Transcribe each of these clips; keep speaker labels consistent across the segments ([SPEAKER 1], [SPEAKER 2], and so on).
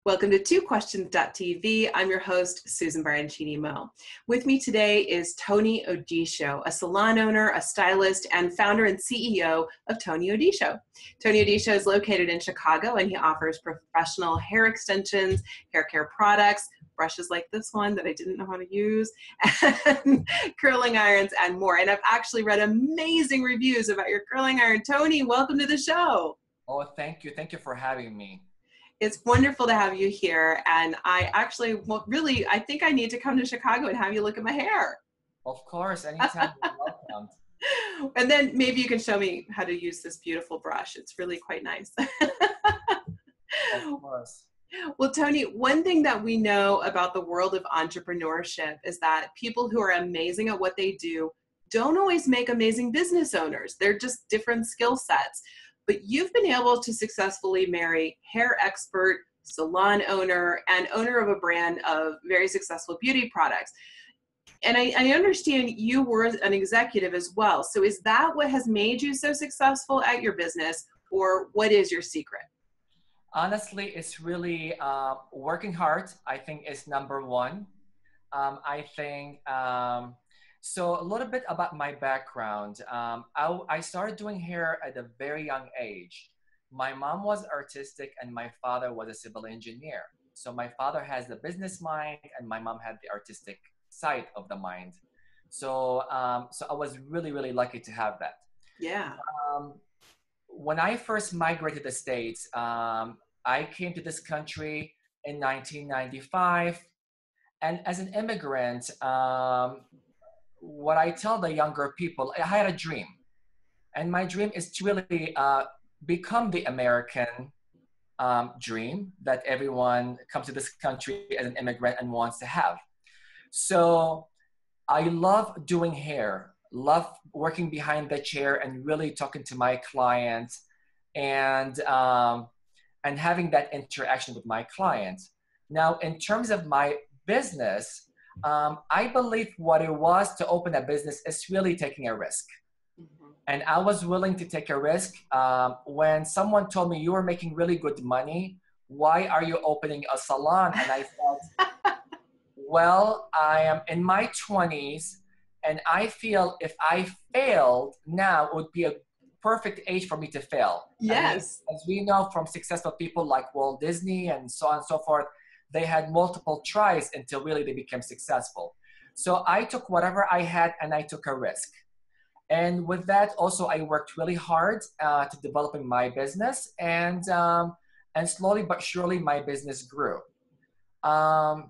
[SPEAKER 1] Welcome to twoquestions.tv. I'm your host, Susan Baroncini-Moe. With me today is Tony Odisho, a salon owner, a stylist, and founder and CEO of Tony Odisho. Tony Odisho is located in Chicago, and he offers professional hair extensions, hair care products, brushes like this one that I didn't know how to use, and curling irons and more. And I've actually read amazing reviews about your curling iron. Tony, welcome to the show.
[SPEAKER 2] Oh, thank you. Thank you for having me.
[SPEAKER 1] It's wonderful to have you here. And I actually, I think I need to come to Chicago and have you look at my hair.
[SPEAKER 2] Of course, anytime you're welcome.
[SPEAKER 1] And then maybe you can show me how to use this beautiful brush. It's really quite nice.
[SPEAKER 2] Of course.
[SPEAKER 1] Well, Tony, one thing that we know about the world of entrepreneurship is that people who are amazing at what they do don't always make amazing business owners. They're just different skill sets. But you've been able to successfully marry hair expert, salon owner, and owner of a brand of very successful beauty products. And I understand you were an executive as well. So is that what has made you so successful at your business, or what is your secret?
[SPEAKER 2] Honestly, it's really working hard, I think, is number one. So a little bit about my background. I started doing hair at a very young age. My mom was artistic and my father was a civil engineer. So my father has the business mind and my mom had the artistic side of the mind. So I was really, really lucky to have that.
[SPEAKER 1] Yeah.
[SPEAKER 2] When I first migrated to the States, I came to this country in 1995. And as an immigrant, what I tell the younger people, I had a dream. And my dream is to really become the American dream that everyone comes to this country as an immigrant and wants to have. So I love doing hair, love working behind the chair and really talking to my clients and having that interaction with my clients. Now, in terms of my business, I believe what it was to open a business is really taking a risk. Mm-hmm. And I was willing to take a risk. When someone told me you were making really good money, why are you opening a salon? And I said, well, I am in my 20s and I feel if I failed now it would be a perfect age for me to fail.
[SPEAKER 1] Yes.
[SPEAKER 2] I mean, as we know from successful people like Walt Disney and so on and so forth, they had multiple tries until really they became successful. So I took whatever I had and I took a risk. And with that, also I worked really hard to developing my business, and slowly but surely my business grew. And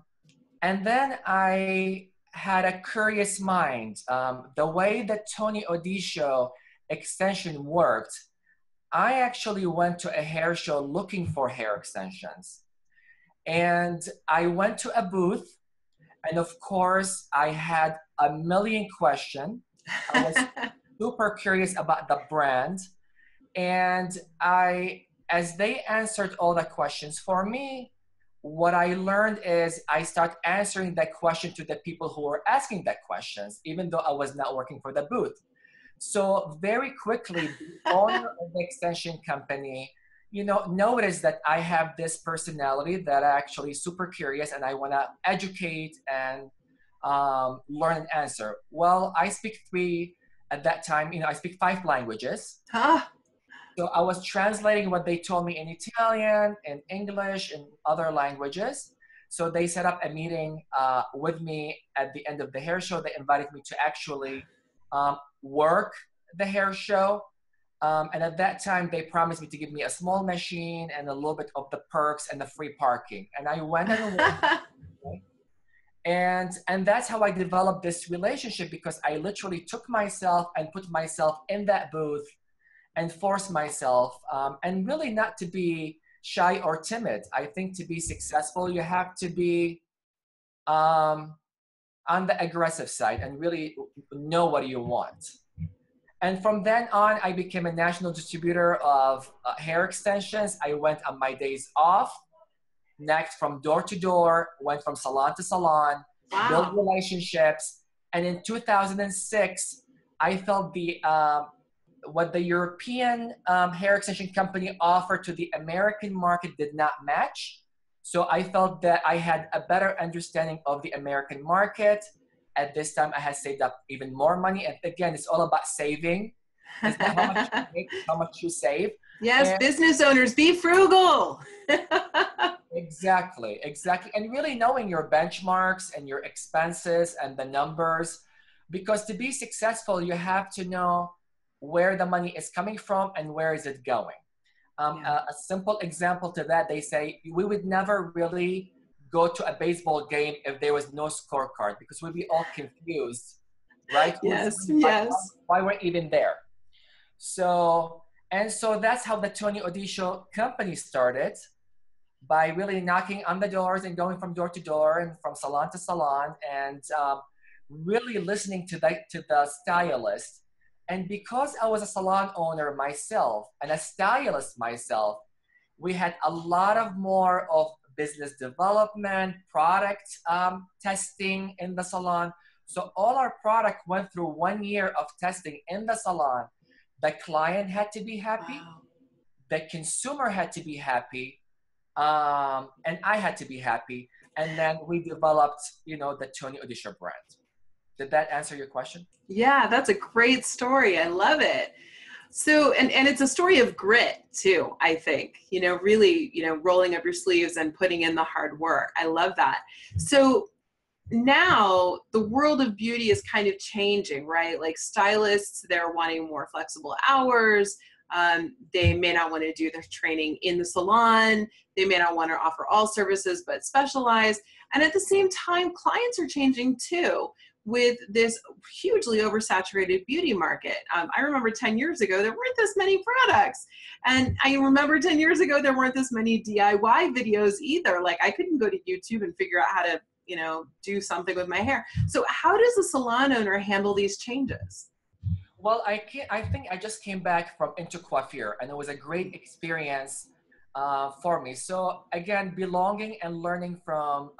[SPEAKER 2] then I had a curious mind. The way that Tony Odisho extension worked, I actually went to a hair show looking for hair extensions. And I went to a booth, and of course, I had a million questions. I was super curious about the brand. And as they answered all the questions for me, what I learned is I start answering that question to the people who were asking that questions, even though I was not working for the booth. So very quickly, the owner of the extension company notice that I have this personality that I actually super curious and I want to educate and learn and answer. Well, I speak at that time, I speak 5 languages.
[SPEAKER 1] Huh?
[SPEAKER 2] So I was translating what they told me in Italian, in English, and other languages. So they set up a meeting with me at the end of the hair show. They invited me to actually work the hair show. And at that time, they promised me to give me a small machine and a little bit of the perks and the free parking. And I went and worked. And that's how I developed this relationship, because I literally took myself and put myself in that booth and forced myself, and really not to be shy or timid. I think to be successful, you have to be on the aggressive side and really know what you want. And from then on, I became a national distributor of hair extensions. I went on my days off, next from door to door, went from salon to salon,
[SPEAKER 1] wow.
[SPEAKER 2] Built relationships. And in 2006, I felt what the European hair extension company offered to the American market did not match. So I felt that I had a better understanding of the American market. At this time, I had saved up even more money. And again, it's all about saving. It's not how much you make, it's how much you save.
[SPEAKER 1] Yes,
[SPEAKER 2] And
[SPEAKER 1] business owners, be frugal.
[SPEAKER 2] exactly, exactly. And really knowing your benchmarks and your expenses and the numbers, because to be successful, you have to know where the money is coming from and where is it going.
[SPEAKER 1] Yeah.
[SPEAKER 2] A simple example to that, they say we would never really go to a baseball game if there was no scorecard because we'd be all confused, right? Who's
[SPEAKER 1] Yes,
[SPEAKER 2] winning,
[SPEAKER 1] yes.
[SPEAKER 2] why we're even there. So, and so that's how the Tony Odisho company started, by really knocking on the doors and going from door to door and from salon to salon, and really listening to the stylist. And because I was a salon owner myself and a stylist myself, we had a lot of more of business development, product testing in the salon. So all our product went through 1 year of testing in the salon. The client had to be happy,
[SPEAKER 1] Wow.
[SPEAKER 2] the consumer had to be happy, and I had to be happy. And then we developed, the Tony Odisho brand. Did that answer your question?
[SPEAKER 1] Yeah, that's a great story. I love it. So, and it's a story of grit too, I think, really, rolling up your sleeves and putting in the hard work. I love that. So now the world of beauty is kind of changing, right? Like stylists, they're wanting more flexible hours. They may not want to do their training in the salon. They may not want to offer all services, but specialize. And at the same time, clients are changing too with this hugely oversaturated beauty market. I remember 10 years ago, there weren't this many products. And I remember 10 years ago, there weren't this many DIY videos either. Like I couldn't go to YouTube and figure out how to, do something with my hair. So how does a salon owner handle these changes?
[SPEAKER 2] Well, I think I just came back from Into Coiffure, and it was a great experience for me. So again, belonging and learning from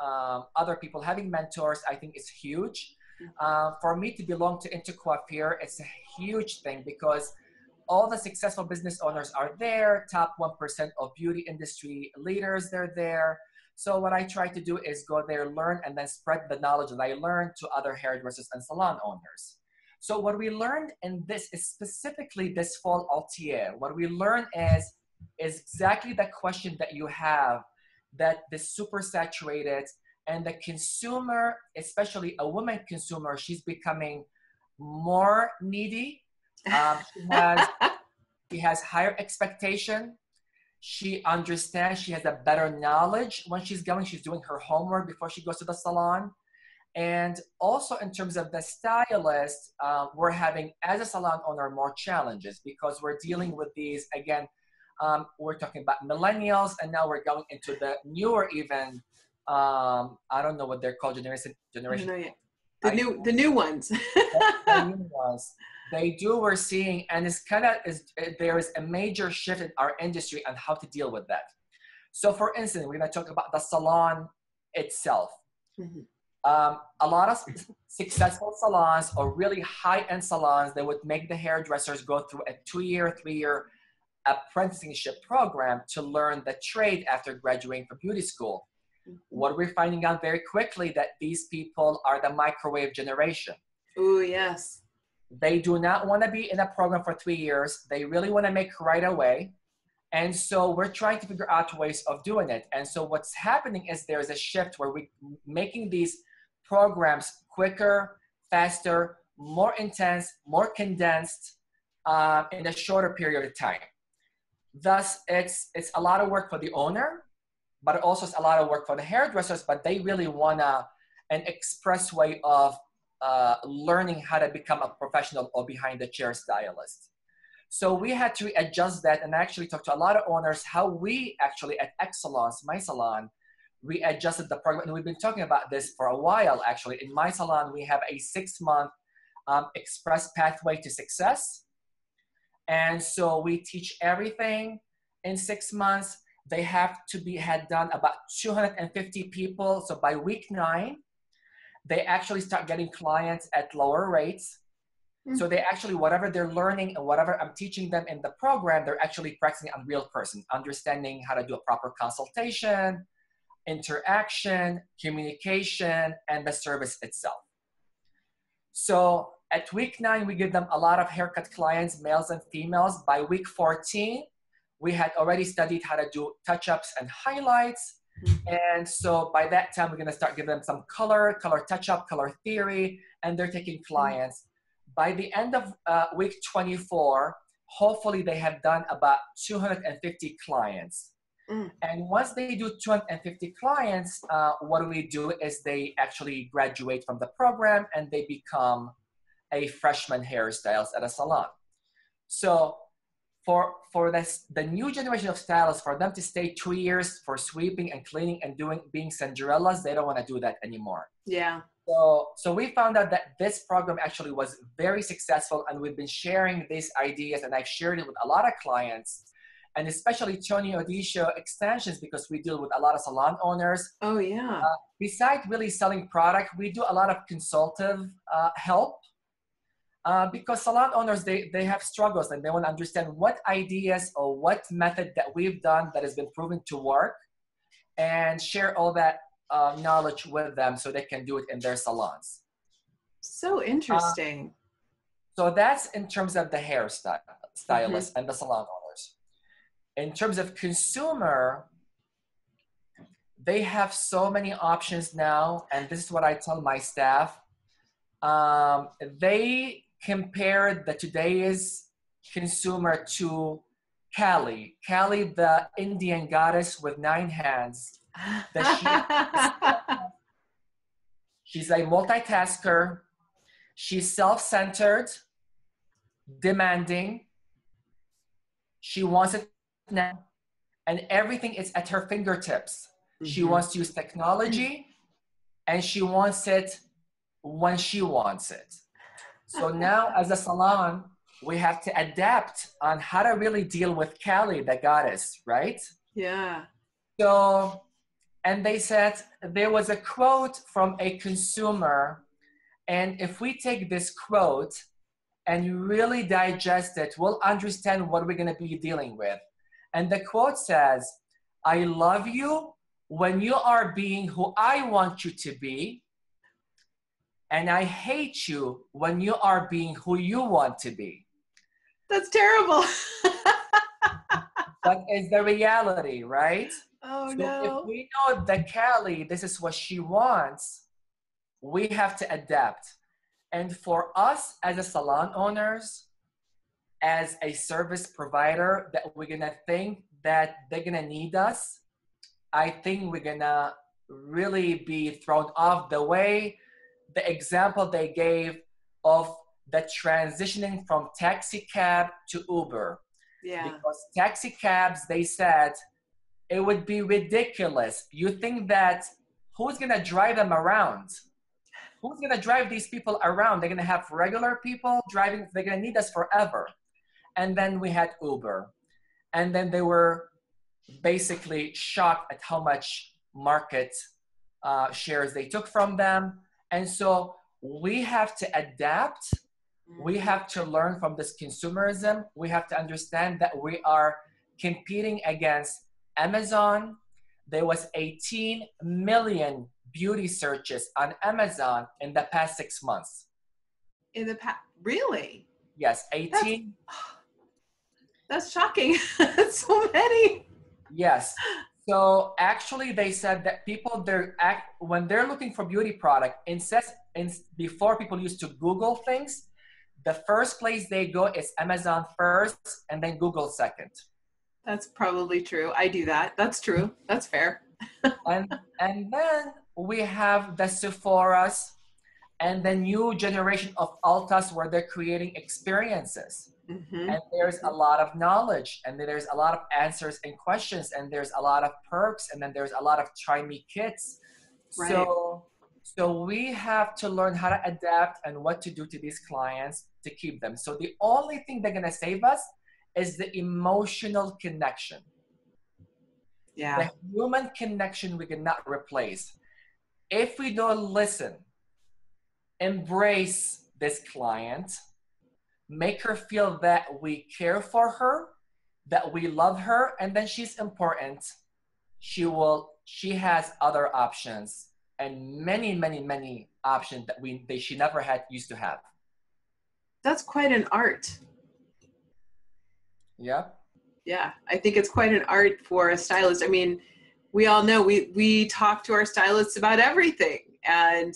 [SPEAKER 2] other people, having mentors, I think is huge. For me to belong to Into Coiffure, it's a huge thing because all the successful business owners are there, top 1% of beauty industry leaders, they're there. So what I try to do is go there, learn, and then spread the knowledge that I learned to other hairdressers and salon owners. So what we learned in this is specifically this fall LTA. What we learned is exactly the question that you have, that the super saturated and the consumer, especially a woman consumer, she's becoming more needy. She has higher expectation. She understands, she has a better knowledge when she's doing her homework before she goes to the salon. And also in terms of the stylist, we're having, as a salon owner, more challenges because we're dealing with these, again, we're talking about millennials, and now we're going into the newer even, I don't know what they're called, generation.
[SPEAKER 1] I don't know yet. The new ones.
[SPEAKER 2] The new ones. We're seeing, and there is a major shift in our industry on how to deal with that. So for instance, we're going to talk about the salon itself. Mm-hmm. A lot of successful salons or really high-end salons, they would make the hairdressers go through a 2-year, 3-year apprenticeship program to learn the trade after graduating from beauty school. What we're finding out very quickly that these people are the microwave generation.
[SPEAKER 1] Oh, yes.
[SPEAKER 2] They do not want to be in a program for 3 years. They really want to make right away. And so we're trying to figure out ways of doing it. And so what's happening is there's a shift where we're making these programs quicker, faster, more intense, more condensed in a shorter period of time. Thus, it's a lot of work for the owner, but also it's a lot of work for the hairdressers, but they really want an express way of learning how to become a professional or behind the chair stylist. So we had to adjust that and actually talk to a lot of owners how we actually at X Salons, my salon, we adjusted the program. And we've been talking about this for a while, actually. In my salon, we have a 6-month express pathway to success. And so we teach everything in 6 months. They have to had done about 250 people. So by week 9, they actually start getting clients at lower rates. So they actually, whatever they're learning and whatever I'm teaching them in the program, they're actually practicing on real person, understanding how to do a proper consultation interaction, communication, and the service itself. So at week 9, we give them a lot of haircut clients, males and females. By week 14, we had already studied how to do touch-ups and highlights. And so by that time, we're going to start giving them some color touch-up, color theory, and they're taking clients. By the end of week 24, hopefully they have done about 250 clients. And once they do 250 clients, what we do is they actually graduate from the program and they become a freshman hairstylist at a salon. So for this, the new generation of stylists, for them to stay 2 years for sweeping and cleaning and being Cinderellas, they don't want to do that anymore.
[SPEAKER 1] Yeah.
[SPEAKER 2] So we found out that this program actually was very successful, and we've been sharing these ideas, and I've shared it with a lot of clients, and especially Tony Odisho extensions, because we deal with a lot of salon owners.
[SPEAKER 1] Oh yeah.
[SPEAKER 2] Besides really selling product, we do a lot of consultative help. Because salon owners, they have struggles and they want to understand what ideas or what method that we've done that has been proven to work, and share all that knowledge with them so they can do it in their salons.
[SPEAKER 1] So interesting.
[SPEAKER 2] So that's in terms of the hairstylist and the salon owners. In terms of consumer, they have so many options now, and this is what I tell my staff. They compared the today's consumer to Kali, the Indian goddess with 9 hands. She's a multitasker. She's self-centered, demanding. She wants it now, and everything is at her fingertips. She wants to use technology, and she wants it when she wants it. So now as a salon, we have to adapt on how to really deal with Kali, the goddess, right?
[SPEAKER 1] Yeah.
[SPEAKER 2] So, and they said there was a quote from a consumer, and if we take this quote and really digest it, we'll understand what we're going to be dealing with. And the quote says, "I love you when you are being who I want you to be, and I hate you when you are being who you want to be."
[SPEAKER 1] That's terrible.
[SPEAKER 2] That is the reality, right?
[SPEAKER 1] Oh,
[SPEAKER 2] so
[SPEAKER 1] no.
[SPEAKER 2] If we know that Kali, this is what she wants, we have to adapt. And for us as a salon owners, as a service provider, that we're gonna think that they're gonna need us, I think we're gonna really be thrown off. The way, the example they gave of the transitioning from taxi cab to Uber.
[SPEAKER 1] Yeah.
[SPEAKER 2] Because taxi cabs, they said, it would be ridiculous. You think that who's gonna drive them around? Who's gonna drive these people around? They're gonna have regular people driving, they're gonna need us forever. And then we had Uber. And then they were basically shocked at how much market shares they took from them. And so we have to adapt. We have to learn from this consumerism. We have to understand that we are competing against Amazon. There was 18 million beauty searches on Amazon in the past 6 months.
[SPEAKER 1] In the past, really?
[SPEAKER 2] Yes, 18.
[SPEAKER 1] That's shocking. That's so many.
[SPEAKER 2] Yes. So actually, they said that people, when they're looking for beauty product, before people used to Google things, the first place they go is Amazon first, and then Google second.
[SPEAKER 1] That's probably true. I do that. That's true. That's fair.
[SPEAKER 2] and then we have the Sephora's and the new generation of Ultas, where they're creating experiences. And there's a lot of knowledge, and there's a lot of answers and questions, and there's a lot of perks, and then there's a lot of try me kits. Right. So we have to learn how to adapt and what to do to these clients to keep them. So the only thing they're gonna save us is the emotional connection. Yeah. The human connection we cannot replace. If we don't listen, embrace this client, make her feel that we care for her, that we love her, and then she's important, she will she has other options and many, many, many options that she never had used to have.
[SPEAKER 1] That's quite an art.
[SPEAKER 2] Yeah.
[SPEAKER 1] Yeah, I think it's quite an art for a stylist. I mean, we all know we talk to our stylists about everything, and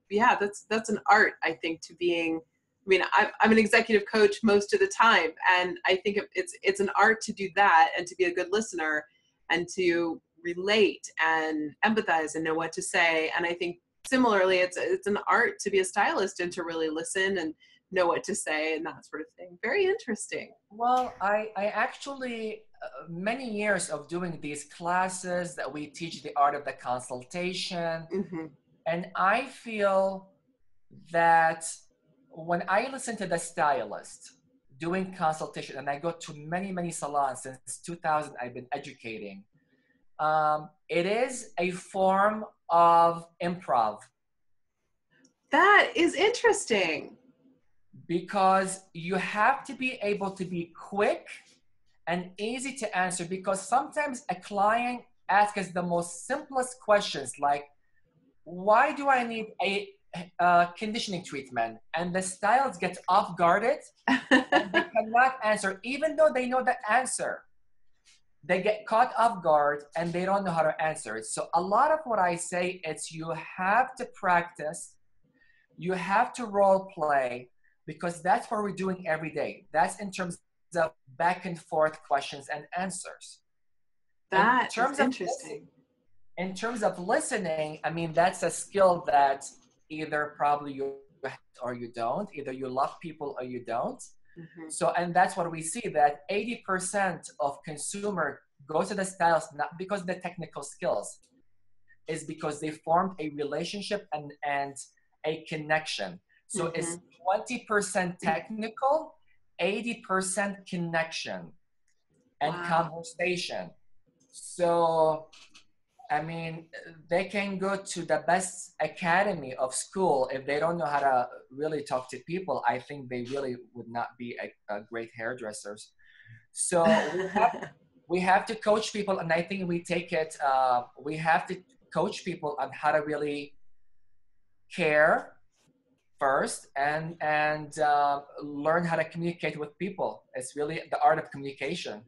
[SPEAKER 1] yeah, that's an art, I think, to being. I mean, I'm an executive coach most of the time, and I think it's an art to do that and to be a good listener and to relate and empathize and know what to say. And I think similarly, it's an art to be a stylist and to really listen and know what to say and that sort of thing. Very interesting.
[SPEAKER 2] Well, I actually, many years of doing these classes that we teach the art of the consultation.
[SPEAKER 1] Mm-hmm.
[SPEAKER 2] And I feel that when I listen to the stylist doing consultation, and I go to many, many salons since 2000, I've been educating. It is a form of improv.
[SPEAKER 1] That is interesting.
[SPEAKER 2] Because you have to be able to be quick and easy to answer, because sometimes a client asks us the most simplest questions like, why do I need a conditioning treatment? And the stylists get off guarded and they cannot answer, even though they know the answer. They get caught off guard and they don't know how to answer it. So a lot of what I say is you have to practice, you have to role play, because that's what we're doing every day. That's in terms of back and forth questions and answers.
[SPEAKER 1] That is interesting.
[SPEAKER 2] In terms of listening, I mean, that's a skill that either probably you have or you don't. Either you love people or you don't. Mm-hmm. So, and that's what we see, that 80% of consumer go to the stylist not because of the technical skills, is because they formed a relationship and a connection. So mm-hmm. It's 20% technical, 80% connection and conversation. So, I mean, they can go to the best academy of school. If they don't know how to really talk to people, I think they really would not be a great hairdressers. So we have to coach people, and I think we take it, we have to coach people on how to really care first and learn how to communicate with people. It's really the art of communication.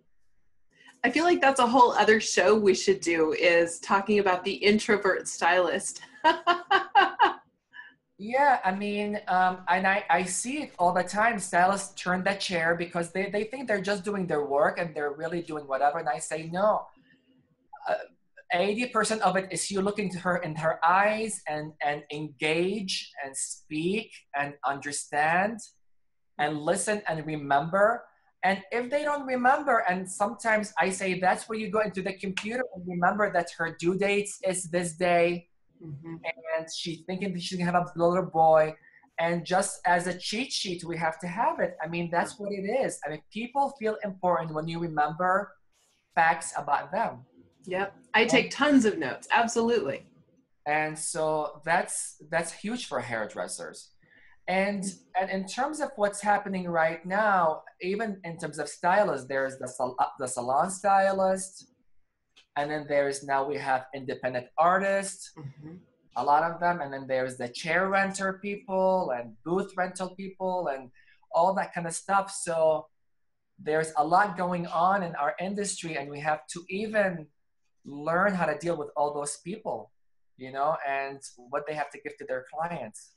[SPEAKER 1] I feel like that's a whole other show we should do, is talking about the introvert stylist.
[SPEAKER 2] Yeah, I mean, and I see it all the time. Stylists turn the chair because they think they're just doing their work and they're really doing whatever. And I say, no, 80% of it is you looking to her in her eyes and engage and speak and understand and listen and remember. And if they don't remember, and sometimes I say that's where you go into the computer and remember that her due date is this day, mm-hmm. and she's thinking that she's gonna have a little boy, and just as a cheat sheet, we have to have it. I mean, that's what it is. I mean, people feel important when you remember facts about them.
[SPEAKER 1] Yep, I take tons of notes, absolutely.
[SPEAKER 2] And so that's huge for hairdressers. And in terms of what's happening right now, even in terms of stylists, there's the salon stylist, and then we have independent artists, mm-hmm. a lot of them, and then there's the chair renter people and booth rental people and all that kind of stuff. So there's a lot going on in our industry, and we have to even learn how to deal with all those people, and what they have to give to their clients.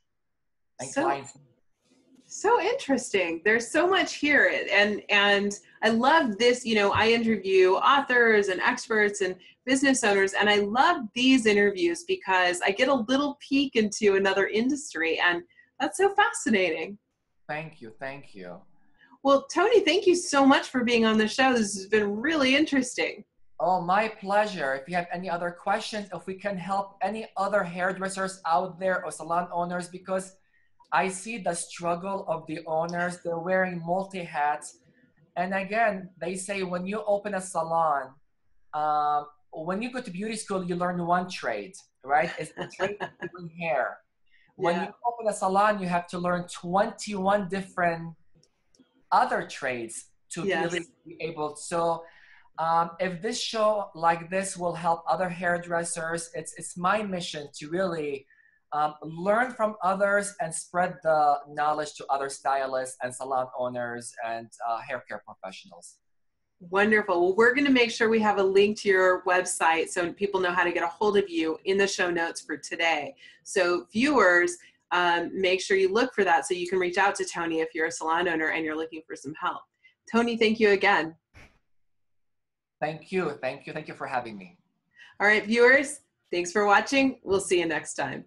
[SPEAKER 1] So interesting. There's so much here. And I love this, I interview authors and experts and business owners, and I love these interviews because I get a little peek into another industry, and that's so fascinating.
[SPEAKER 2] Thank you. Thank you.
[SPEAKER 1] Well, Tony, thank you so much for being on the show. This has been really interesting.
[SPEAKER 2] Oh, my pleasure. If you have any other questions, if we can help any other hairdressers out there or salon owners, because I see the struggle of the owners. They're wearing multi-hats. And again, they say when you open a salon, when you go to beauty school, you learn one trade, right? It's the trade of doing hair. When you open a salon, you have to learn 21 different other trades to really be able. So If this show like this will help other hairdressers, it's my mission to really learn from others and spread the knowledge to other stylists and salon owners and hair care professionals.
[SPEAKER 1] Wonderful. Well, we're going to make sure we have a link to your website so people know how to get a hold of you in the show notes for today. So viewers, make sure you look for that so you can reach out to Tony if you're a salon owner and you're looking for some help. Tony, thank you again.
[SPEAKER 2] Thank you. Thank you. Thank you for having me.
[SPEAKER 1] All right, viewers, thanks for watching. We'll see you next time.